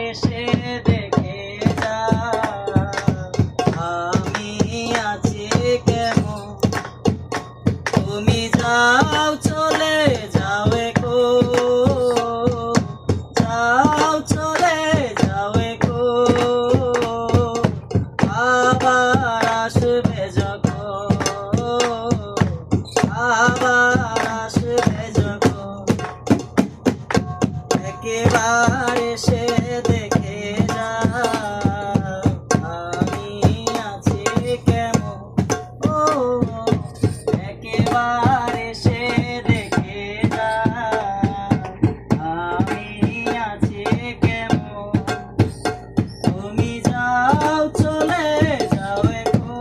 এসে দেখে যা আমি আছি কেমন। তুমি যাও চলে যাও গো, যাও চলে যাও গো, আবার আসবে যখন, আবার আসবে যখন। একবার এসে দেখে যা আমি আছি কেমন। ও একবার এসে দেখে যা আমি আছি কেমন। তুমি যাও চলে যাও গো,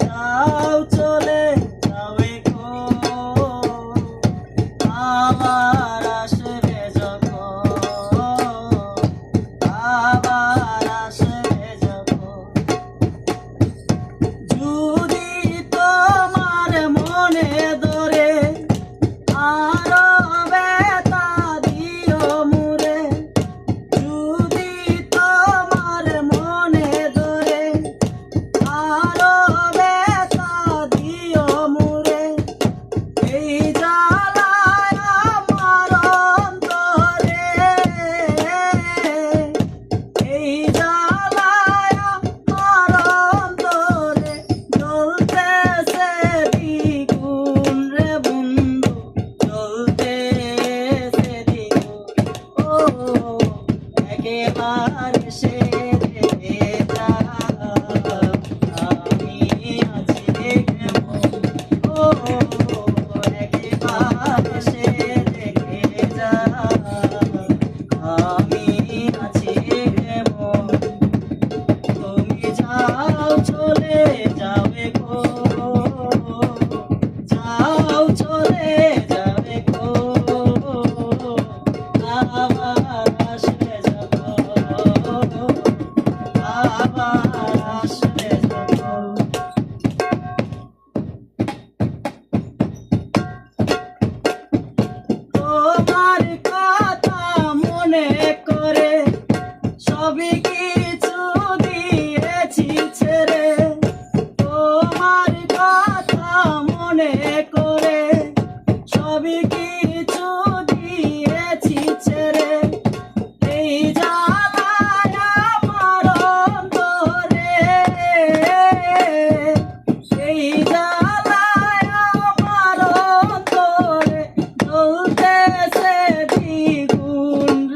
যাও চলে যাও গো, আবার আসবে যখন, আবার আসবে যখন। যদি তোমার মনে ধরে আরো ব্যথা দিও মুরে, যদি তোমার মনে ধরে আরো ব্যথা দিও মুরে, এই জ্বালায় আমার অন্তরে, এই জ্বালায় আমার অন্তরে জ্বলতেছে দ্বিগুণ রে বন্ধু, জ্বলতেছে দ্বিগুণ। ও একেবারে সে